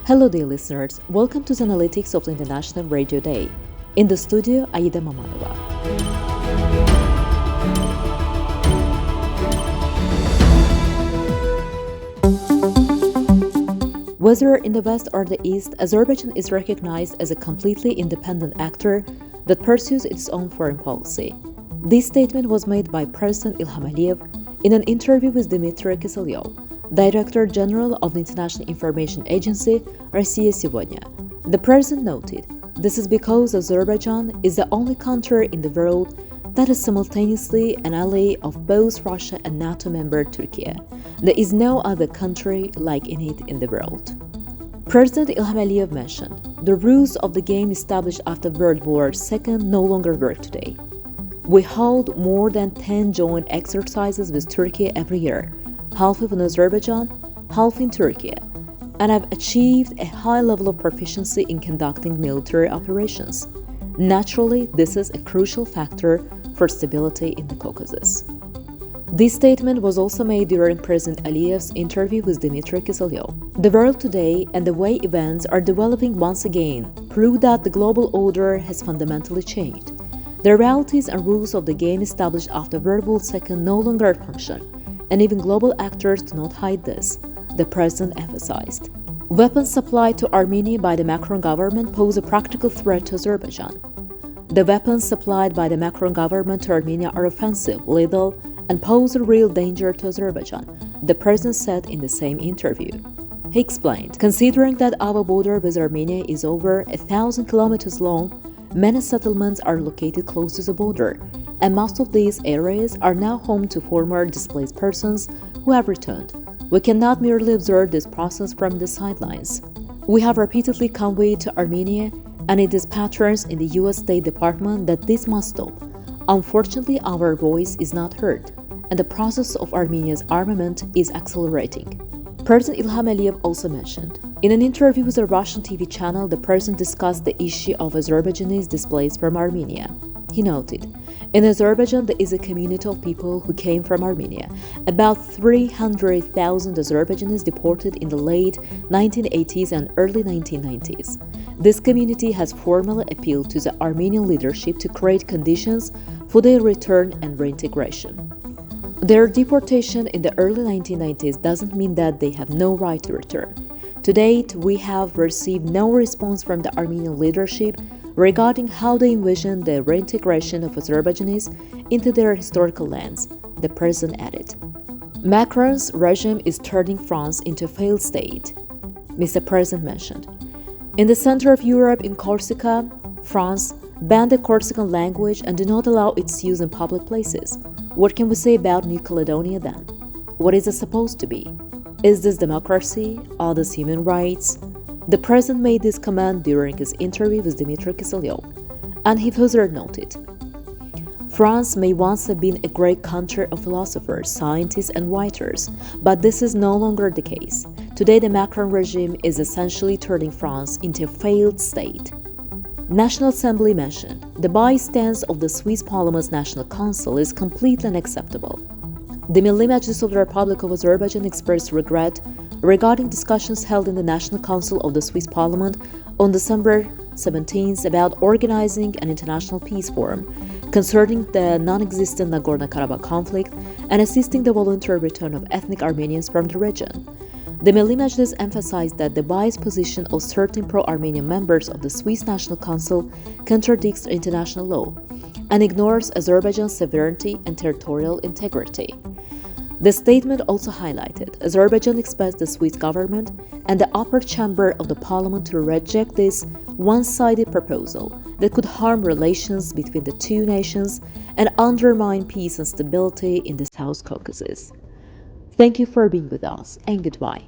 Hello dear listeners, welcome to the analytics of the International Radio Day. In the studio, Aida Mamadova. Whether in the West or the East, Azerbaijan is recognized as a completely independent actor that pursues its own foreign policy. This statement was made by President Ilham Aliyev in an interview with Dmitry Kiselyov, Director General of the International Information Agency, Россия сегодня. The president noted, this is because Azerbaijan is the only country in the world that is simultaneously an ally of both Russia and NATO member Turkey. There is no other country like it in the world. President Ilham Aliyev mentioned, the rules of the game established after World War II no longer work today. We hold more than 10 joint exercises with Turkey every year, half in Azerbaijan, half in Turkey, and have achieved a high level of proficiency in conducting military operations. Naturally, this is a crucial factor for stability in the Caucasus. This statement was also made during President Aliyev's interview with Dmitry Kiselyov. The world today and the way events are developing once again prove that the global order has fundamentally changed. The realities and rules of the game established after World War II no longer function, and even global actors do not hide this, the president emphasized. Weapons supplied to Armenia by the Macron government pose a practical threat to Azerbaijan. The weapons supplied by the Macron government to Armenia are offensive, lethal, and pose a real danger to Azerbaijan, the president said in the same interview. He explained, considering that our border with Armenia is over 1,000 kilometers long, many settlements are located close to the border, and most of these areas are now home to former displaced persons who have returned. We cannot merely observe this process from the sidelines. We have repeatedly conveyed to Armenia and it is patterns in the U.S. State Department that this must stop. Unfortunately, our voice is not heard, and the process of Armenia's armament is accelerating. President Ilham Aliyev also mentioned, in an interview with a Russian TV channel, the president discussed the issue of Azerbaijanis displaced from Armenia. He noted, in Azerbaijan, there is a community of people who came from Armenia. About 300,000 Azerbaijanis deported in the late 1980s and early 1990s. This community has formally appealed to the Armenian leadership to create conditions for their return and reintegration. Their deportation in the early 1990s doesn't mean that they have no right to return. To date, we have received no response from the Armenian leadership regarding how they envision the reintegration of Azerbaijanis into their historical lands, the president added. Macron's regime is turning France into a failed state, Mr. President mentioned. In the center of Europe, in Corsica, France banned the Corsican language and did not allow its use in public places. What can we say about New Caledonia then? What is it supposed to be? Is this democracy? Are these human rights? The president made this comment during his interview with Dmitry Kiselyov, and he further noted, France may once have been a great country of philosophers, scientists, and writers, but this is no longer the case. Today, the Macron regime is essentially turning France into a failed state. National Assembly mentioned, the bystance of the Swiss Parliament's National Council is completely unacceptable. The Milli Meclis of the Republic of Azerbaijan expressed regret regarding discussions held in the National Council of the Swiss Parliament on December 17th about organizing an international peace forum concerning the non-existent Nagorno-Karabakh conflict and assisting the voluntary return of ethnic Armenians from the region. The Milli Meclis emphasized that the biased position of certain pro-Armenian members of the Swiss National Council contradicts international law and ignores Azerbaijan's sovereignty and territorial integrity. The statement also highlighted Azerbaijan expects the Swiss government and the upper chamber of the parliament to reject this one-sided proposal that could harm relations between the two nations and undermine peace and stability in the South Caucasus. Thank you for being with us, and goodbye.